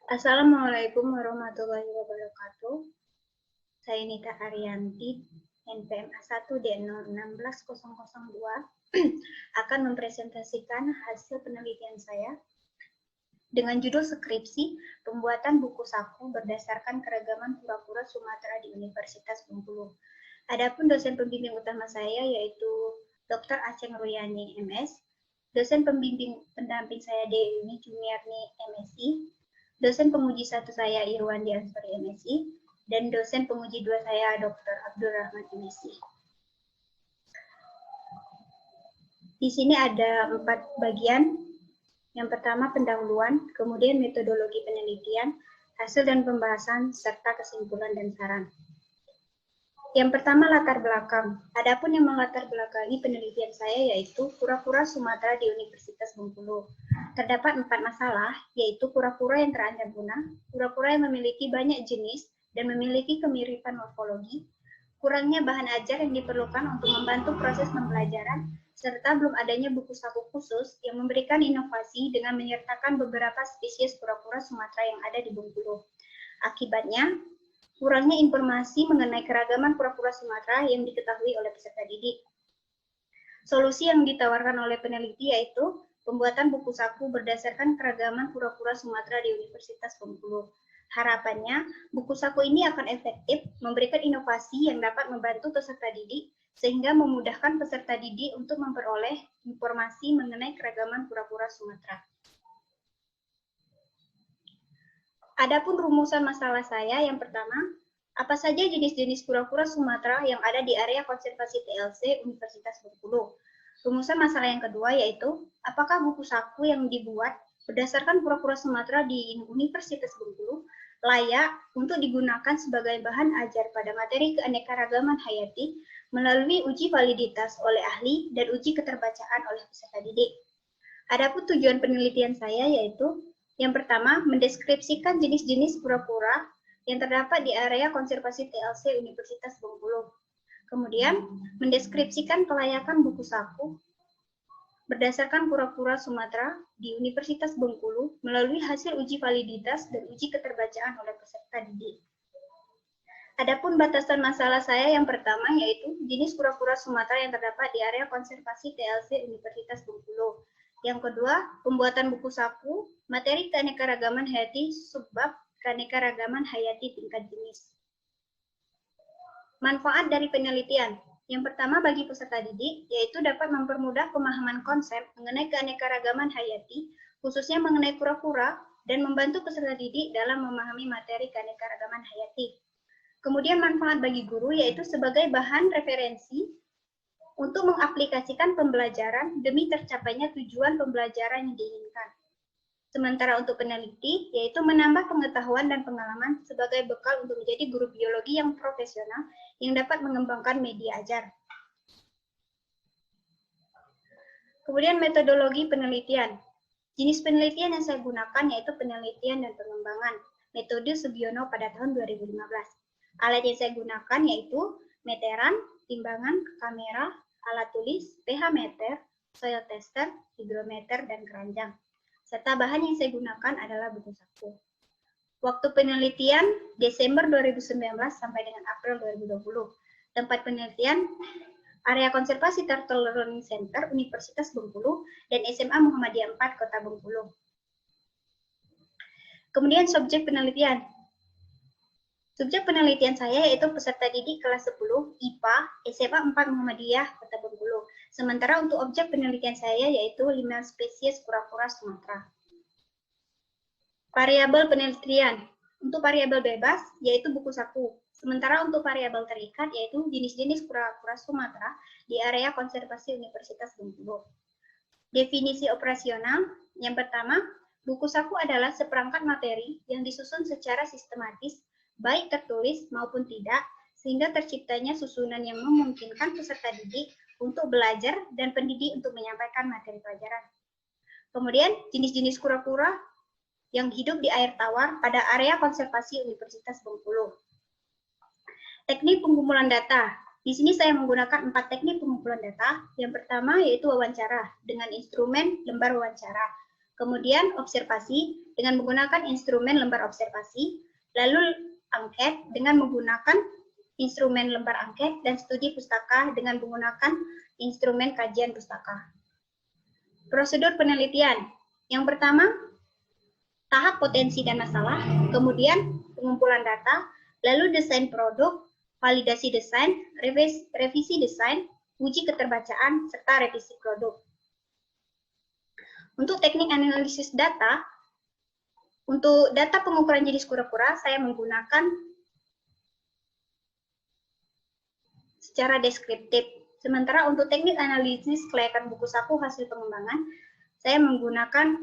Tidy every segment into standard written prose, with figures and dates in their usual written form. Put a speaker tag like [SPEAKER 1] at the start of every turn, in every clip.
[SPEAKER 1] Assalamualaikum warahmatullahi wabarakatuh. Saya Nita Ariyanti, NPMA 1D016002, akan mempresentasikan hasil penelitian saya dengan judul skripsi pembuatan buku saku berdasarkan keragaman kura-kura Sumatera di Universitas Bengkulu. Adapun dosen pembimbing utama saya yaitu Dr. Aceng Ruyani, MS, dosen pembimbing pendamping saya Dewi Jumiarni, MSI, dosen penguji 1 saya Irwandi Ansori, MSI, dan dosen penguji 2 saya Dr. Abdul Rahman, MSI. Di sini ada 4 bagian. Yang pertama pendahuluan, kemudian metodologi penelitian, hasil dan pembahasan, serta kesimpulan dan saran. Yang pertama latar belakang. Adapun yang melatar belakangi penelitian saya yaitu kura-kura Sumatera di Universitas Bengkulu. Terdapat 4 masalah, yaitu kura-kura yang terancam punah, kura-kura yang memiliki banyak jenis dan memiliki kemiripan morfologi, kurangnya bahan ajar yang diperlukan untuk membantu proses pembelajaran, serta belum adanya buku saku khusus yang memberikan inovasi dengan menyertakan beberapa spesies kura-kura Sumatera yang ada di Bengkulu. Akibatnya, kurangnya informasi mengenai keragaman kura-kura Sumatera yang diketahui oleh peserta didik. Solusi yang ditawarkan oleh peneliti yaitu pembuatan buku saku berdasarkan keragaman kura-kura Sumatera di Universitas Bengkulu. Harapannya, buku saku ini akan efektif memberikan inovasi yang dapat membantu peserta didik sehingga memudahkan peserta didik untuk memperoleh informasi mengenai keragaman kura-kura Sumatera. Adapun rumusan masalah saya yang pertama, apa saja jenis-jenis kura-kura Sumatera yang ada di area konservasi TLC Universitas Bengkulu? Rumusan masalah yang kedua yaitu, apakah buku saku yang dibuat berdasarkan kura-kura Sumatera di Universitas Bengkulu layak untuk digunakan sebagai bahan ajar pada materi keanekaragaman hayati melalui uji validitas oleh ahli dan uji keterbacaan oleh peserta didik. Adapun tujuan penelitian saya yaitu, yang pertama, mendeskripsikan jenis-jenis kura-kura yang terdapat di area konservasi TLC Universitas Bengkulu. Kemudian, mendeskripsikan kelayakan buku saku berdasarkan kura-kura Sumatera di Universitas Bengkulu melalui hasil uji validitas dan uji keterbacaan oleh peserta didik. Adapun batasan masalah saya yang pertama yaitu jenis kura-kura Sumatera yang terdapat di area konservasi TLC Universitas Bengkulu. Yang kedua, pembuatan buku saku, materi keanekaragaman hayati, subbab keanekaragaman hayati tingkat jenis. Manfaat dari penelitian. Yang pertama bagi peserta didik, yaitu dapat mempermudah pemahaman konsep mengenai keanekaragaman hayati, khususnya mengenai kura-kura, dan membantu peserta didik dalam memahami materi keanekaragaman hayati. Kemudian manfaat bagi guru, yaitu sebagai bahan referensi untuk mengaplikasikan pembelajaran demi tercapainya tujuan pembelajaran yang diinginkan. Sementara untuk peneliti, yaitu menambah pengetahuan dan pengalaman sebagai bekal untuk menjadi guru biologi yang profesional yang dapat mengembangkan media ajar. Kemudian metodologi penelitian. Jenis penelitian yang saya gunakan yaitu penelitian dan pengembangan, metode Sugiono pada tahun 2015. Alat yang saya gunakan yaitu meteran, timbangan, kamera, alat tulis, pH meter, soil tester, higrometer, dan keranjang. Serta bahan yang saya gunakan adalah buku saku. Waktu penelitian Desember 2019 sampai dengan April 2020. Tempat penelitian area konservasi Turtle Learning Center Universitas Bengkulu dan SMA Muhammadiyah 4 Kota Bengkulu. Kemudian subjek penelitian. Subjek penelitian saya yaitu peserta didik kelas 10 IPA SMA 4 Muhammadiyah Kota Bengkulu. Sementara untuk objek penelitian saya yaitu 5 spesies kura-kura Sumatera. Variabel penelitian. Untuk variabel bebas yaitu buku saku. Sementara untuk variabel terikat yaitu jenis-jenis kura-kura Sumatera di area konservasi Universitas Bengkulu. Definisi operasional. Yang pertama, buku saku adalah seperangkat materi yang disusun secara sistematis baik tertulis maupun tidak, sehingga terciptanya susunan yang memungkinkan peserta didik untuk belajar dan pendidik untuk menyampaikan materi pelajaran. Kemudian, jenis-jenis kura-kura yang hidup di air tawar pada area konservasi Universitas Bengkulu. Teknik pengumpulan data. Di sini saya menggunakan 4 teknik pengumpulan data. Yang pertama yaitu wawancara dengan instrumen lembar wawancara. kemudian observasi dengan menggunakan instrumen lembar observasi, lalu angket dengan menggunakan instrumen lembar angket, dan studi pustaka dengan menggunakan instrumen kajian pustaka. Prosedur penelitian. Yang pertama, tahap potensi dan masalah, kemudian pengumpulan data, lalu desain produk, validasi desain, revisi desain, uji keterbacaan, serta revisi produk. Untuk teknik analisis data, untuk data pengukuran jenis kura-kura, saya menggunakan secara deskriptif. Sementara untuk teknik analisis kelayakan buku saku hasil pengembangan, saya menggunakan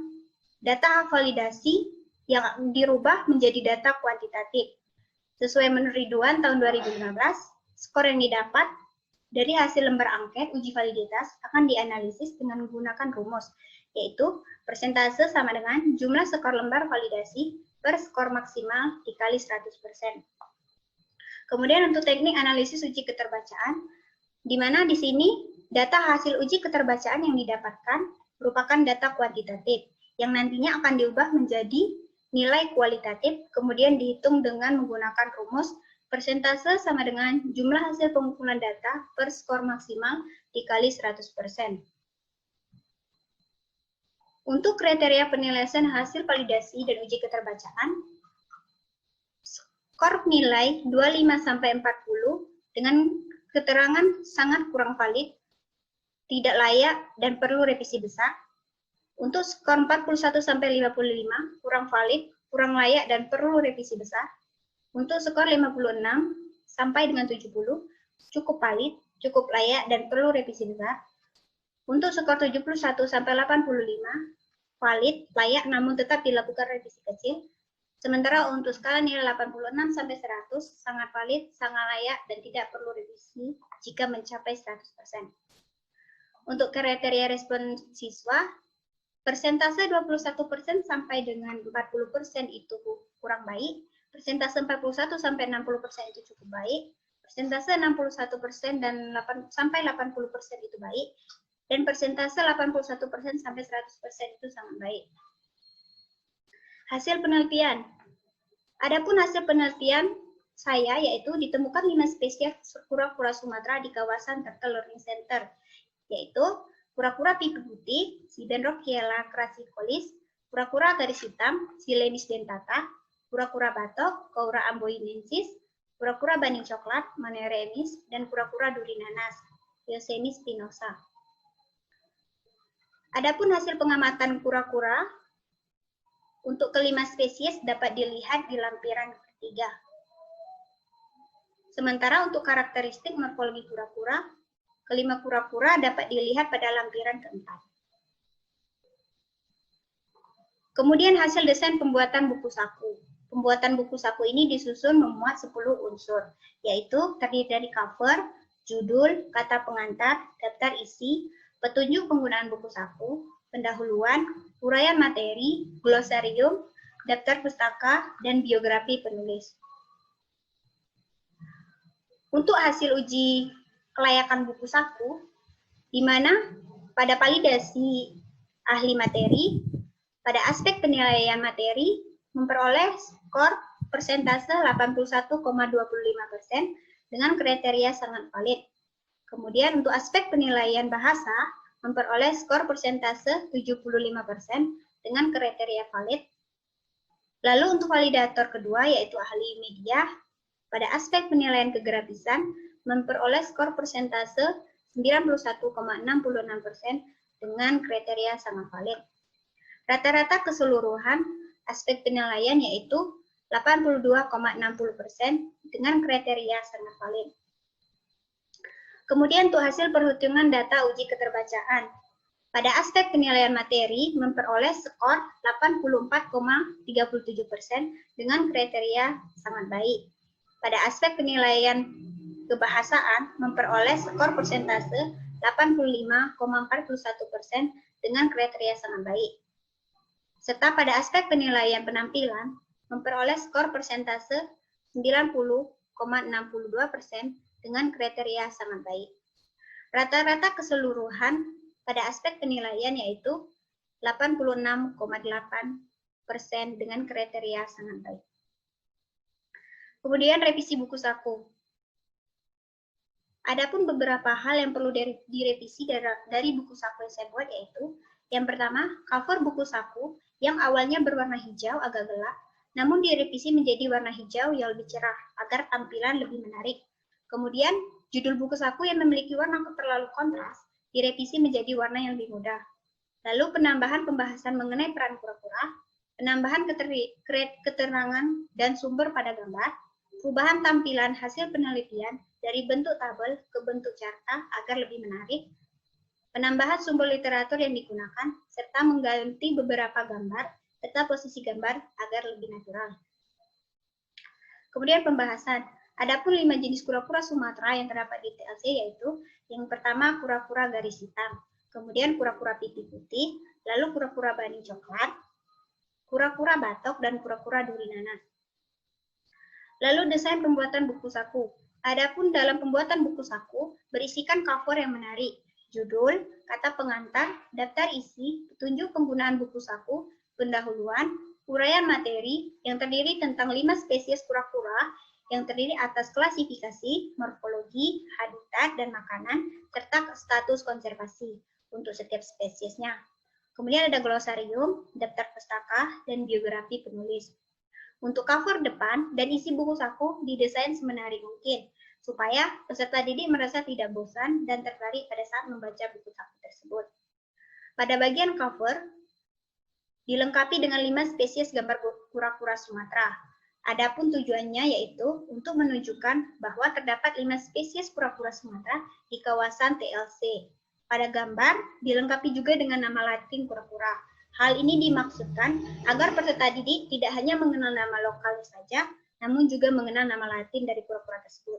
[SPEAKER 1] data validasi yang dirubah menjadi data kuantitatif. Sesuai menurut Ridwan tahun 2015, skor yang didapat dari hasil lembar angket uji validitas akan dianalisis dengan menggunakan rumus, yaitu persentase sama dengan jumlah skor lembar validasi per skor maksimal dikali 100%. Kemudian untuk teknik analisis uji keterbacaan, di mana di sini data hasil uji keterbacaan yang didapatkan merupakan data kuantitatif, yang nantinya akan diubah menjadi nilai kualitatif, kemudian dihitung dengan menggunakan rumus persentase sama dengan jumlah hasil pengumpulan data per skor maksimal dikali 100%. Untuk kriteria penilaian hasil validasi dan uji keterbacaan, skor nilai 25-40 dengan keterangan sangat kurang valid, tidak layak, dan perlu revisi besar. Untuk skor 41-55 kurang valid, kurang layak, dan perlu revisi besar. Untuk skor 56 sampai dengan 70 cukup valid, cukup layak, dan perlu revisi besar. Untuk skor 71 sampai 85 valid, layak, namun tetap dilakukan revisi kecil. Sementara untuk skala nilai 86 sampai 100 sangat valid, sangat layak, dan tidak perlu revisi jika mencapai 100%. Untuk kriteria respon siswa, persentase 21% sampai dengan 40% itu kurang baik, persentase 41 sampai 60% itu cukup baik, persentase 61% dan sampai 80% itu baik, dan persentase 81% sampai 100% itu sangat baik. Hasil penelitian. Adapun hasil penelitian saya yaitu ditemukan 5 spesies kura-kura Sumatera di kawasan Turtle Learning Center, yaitu kura-kura pipi putih, Dendrochiella crassicolis, kura-kura garis hitam, Silenis dentata, kura-kura batok, Coura amboinensis, kura-kura baning coklat, Maneremis, dan kura-kura duri nanas, Eosenis spinosa. Adapun hasil pengamatan kura-kura untuk kelima spesies dapat dilihat di lampiran ketiga. Sementara untuk karakteristik morfologi kura-kura, kelima kura-kura dapat dilihat pada lampiran keempat. Kemudian hasil desain pembuatan buku saku. Pembuatan buku saku ini disusun memuat 10 unsur, yaitu terdiri dari cover, judul, kata pengantar, daftar isi, petunjuk penggunaan buku saku, pendahuluan, uraian materi, glosarium, daftar pustaka, dan biografi penulis. Untuk hasil uji kelayakan buku saku, di mana pada validasi ahli materi, pada aspek penilaian materi, memperoleh skor persentase 81,25% dengan kriteria sangat valid. Kemudian untuk aspek penilaian bahasa, memperoleh skor persentase 75% dengan kriteria valid. Lalu untuk validator kedua, yaitu ahli media, pada aspek penilaian kegratisan, memperoleh skor persentase 91,66% dengan kriteria sangat valid. Rata-rata keseluruhan aspek penilaian yaitu 82,60% dengan kriteria sangat valid. Kemudian untuk hasil perhitungan data uji keterbacaan. Pada aspek penilaian materi memperoleh skor 84,37% dengan kriteria sangat baik. Pada aspek penilaian kebahasaan memperoleh skor persentase 85,41% dengan kriteria sangat baik. Serta pada aspek penilaian penampilan memperoleh skor persentase 90,62% dengan kriteria sangat baik. Rata-rata keseluruhan pada aspek penilaian yaitu 86,8% dengan kriteria sangat baik. Kemudian revisi buku saku. Adapun beberapa hal yang perlu direvisi dari buku saku yang saya buat, yaitu yang pertama, cover buku saku yang awalnya berwarna hijau agak gelap, namun direvisi menjadi warna hijau yang lebih cerah agar tampilan lebih menarik. Kemudian, judul buku saku yang memiliki warna terlalu kontras direvisi menjadi warna yang lebih mudah. Lalu penambahan pembahasan mengenai peran kura-kura, penambahan keterangan dan sumber pada gambar, perubahan tampilan hasil penelitian dari bentuk tabel ke bentuk carta agar lebih menarik, penambahan sumber literatur yang digunakan, serta mengganti beberapa gambar serta posisi gambar agar lebih natural. Kemudian pembahasan. Adapun 5 jenis kura-kura Sumatera yang terdapat di TLC yaitu yang pertama kura-kura garis hitam, kemudian kura-kura pipi putih, lalu kura-kura bani coklat, kura-kura batok, dan kura-kura duri nanas. Lalu desain pembuatan buku saku. Adapun dalam pembuatan buku saku berisikan cover yang menarik, judul, kata pengantar, daftar isi, petunjuk penggunaan buku saku, pendahuluan, uraian materi yang terdiri tentang 5 spesies kura-kura yang terdiri atas klasifikasi, morfologi, habitat, dan makanan, serta status konservasi untuk setiap spesiesnya. Kemudian ada glosarium, daftar pustaka, dan biografi penulis. Untuk cover depan dan isi buku saku didesain semenarik mungkin, supaya peserta didik merasa tidak bosan dan tertarik pada saat membaca buku saku tersebut. Pada bagian cover, dilengkapi dengan 5 spesies gambar kura-kura Sumatera. Adapun tujuannya yaitu untuk menunjukkan bahwa terdapat 5 spesies kura-kura Sumatera di kawasan TLC. Pada gambar, dilengkapi juga dengan nama Latin kura-kura. Hal ini dimaksudkan agar peserta didik tidak hanya mengenal nama lokalnya saja, namun juga mengenal nama Latin dari kura-kura tersebut.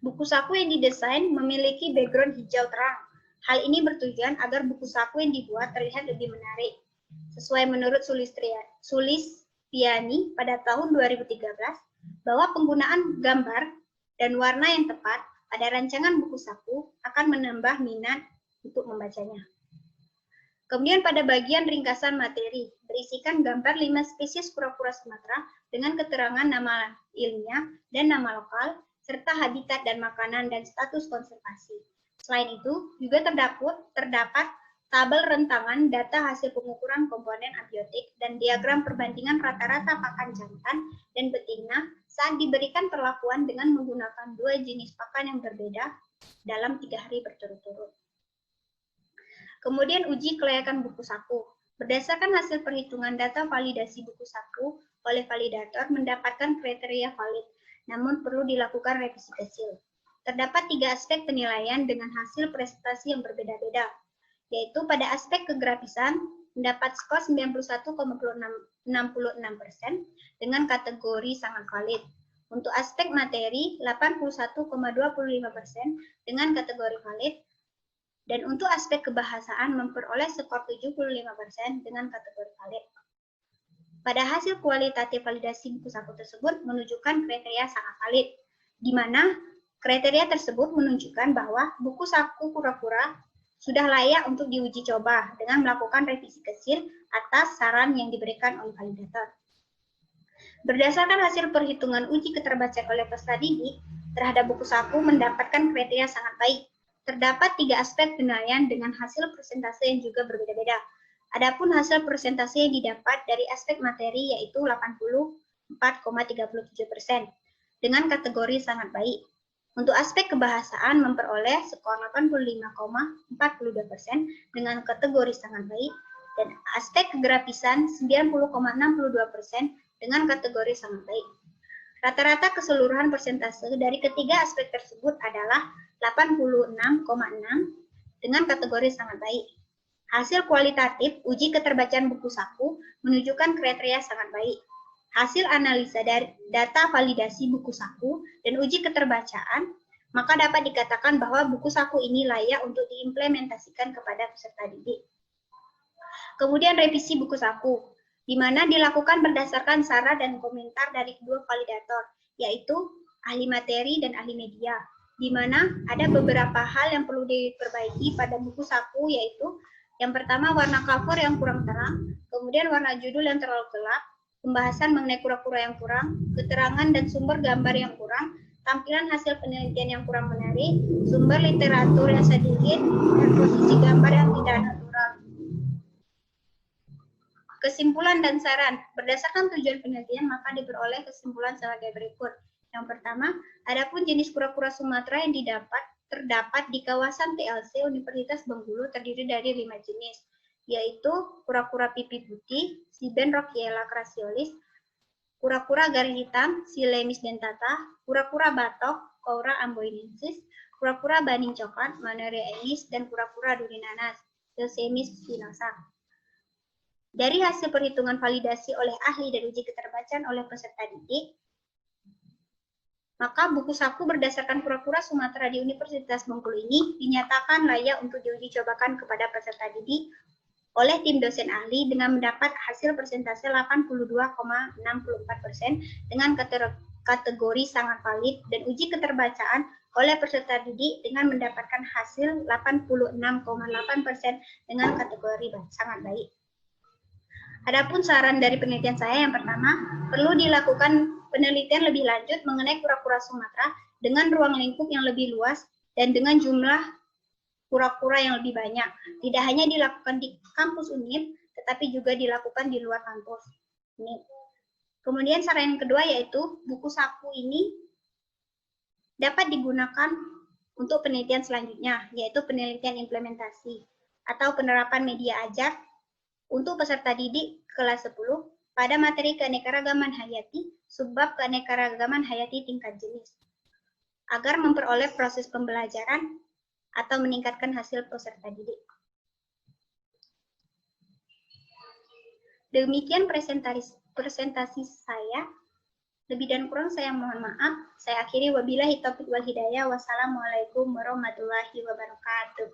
[SPEAKER 1] Buku saku yang didesain memiliki background hijau terang. Hal ini bertujuan agar buku saku yang dibuat terlihat lebih menarik. Sesuai menurut Sulistiani pada tahun 2013, bahwa penggunaan gambar dan warna yang tepat pada rancangan buku saku akan menambah minat untuk membacanya. Kemudian pada bagian ringkasan materi, berisikan gambar 5 spesies kura-kura Sumatera dengan keterangan nama ilmiah dan nama lokal, serta habitat dan makanan dan status konservasi. Selain itu, juga terdapat tabel rentangan data hasil pengukuran komponen abiotik dan diagram perbandingan rata-rata pakan jantan dan betina saat diberikan perlakuan dengan menggunakan 2 jenis pakan yang berbeda dalam 3 hari berturut-turut. Kemudian uji kelayakan buku saku. Berdasarkan hasil perhitungan data validasi buku saku oleh validator mendapatkan kriteria valid, namun perlu dilakukan revisi kecil. Terdapat 3 aspek penilaian dengan hasil prestasi yang berbeda-beda, yaitu pada aspek kegratisan mendapat skor 91,66% dengan kategori sangat valid. Untuk aspek materi 81,25% dengan kategori valid, dan untuk aspek kebahasaan memperoleh skor 75% dengan kategori valid. Pada hasil kualitatif validasi buku saku tersebut menunjukkan kriteria sangat valid, di mana kriteria tersebut menunjukkan bahwa buku saku kura-kura sudah layak untuk diuji coba dengan melakukan revisi kecil atas saran yang diberikan oleh validator. Berdasarkan hasil perhitungan uji keterbacaan oleh peserta didik terhadap buku saku mendapatkan kriteria sangat baik. Terdapat 3 aspek penilaian dengan hasil persentase yang juga berbeda-beda. Adapun hasil persentase yang didapat dari aspek materi yaitu 84,37% dengan kategori sangat baik. Untuk aspek kebahasaan memperoleh skor 85,42% dengan kategori sangat baik, dan aspek kegratisan 90,62% dengan kategori sangat baik. Rata-rata keseluruhan persentase dari ketiga aspek tersebut adalah 86,6 dengan kategori sangat baik. Hasil kualitatif uji keterbacaan buku saku menunjukkan kriteria sangat baik. Hasil analisa dari data validasi buku saku dan uji keterbacaan, maka dapat dikatakan bahwa buku saku ini layak untuk diimplementasikan kepada peserta didik. Kemudian revisi buku saku, di mana dilakukan berdasarkan saran dan komentar dari kedua validator, yaitu ahli materi dan ahli media, di mana ada beberapa hal yang perlu diperbaiki pada buku saku, yaitu Yang pertama, warna cover yang kurang terang, kemudian warna judul yang terlalu gelap, pembahasan mengenai kura-kura yang kurang, keterangan dan sumber gambar yang kurang, tampilan hasil penelitian yang kurang menarik, sumber literatur yang sedikit, dan posisi gambar yang tidak natural. Kesimpulan dan saran. Berdasarkan tujuan penelitian, maka diperoleh kesimpulan sebagai berikut. Yang pertama, adapun jenis kura-kura Sumatera yang terdapat di kawasan TLC Universitas Bengkulu terdiri dari 5 jenis, yaitu kura-kura pipi putih, Siben Rockiella crassiolis, kura-kura garis hitam, Silemis dentata, kura-kura batok, Coura amboinensis, kura-kura baning coklat, Manerea ellis, dan kura-kura durinanas, Eusemis spinosa. Dari hasil perhitungan validasi oleh ahli dan uji keterbacaan oleh peserta didik, maka buku saku berdasarkan kura-kura Sumatera di Universitas Bengkulu ini dinyatakan layak untuk diuji cobakan kepada peserta didik oleh tim dosen ahli dengan mendapat hasil persentase 82,64% dengan kategori sangat valid dan uji keterbacaan oleh peserta didik dengan mendapatkan hasil 86,8% dengan kategori sangat baik. Adapun saran dari penelitian saya yang pertama, perlu dilakukan penelitian lebih lanjut mengenai kura-kura Sumatera dengan ruang lingkup yang lebih luas dan dengan jumlah kura-kura yang lebih banyak. Tidak hanya dilakukan di kampus UNIF, tetapi juga dilakukan di luar kampus UNIF. Kemudian saran yang kedua yaitu buku saku ini dapat digunakan untuk penelitian selanjutnya, yaitu penelitian implementasi atau penerapan media ajar untuk peserta didik kelas 10 pada materi keanekaragaman hayati, subbab keanekaragaman hayati tingkat jenis, agar memperoleh proses pembelajaran atau meningkatkan hasil peserta didik. Demikian presentasi saya. Lebih dan kurang saya mohon maaf. Saya akhiri wabillahi taufiq wal hidayah. Wassalamualaikum warahmatullahi wabarakatuh.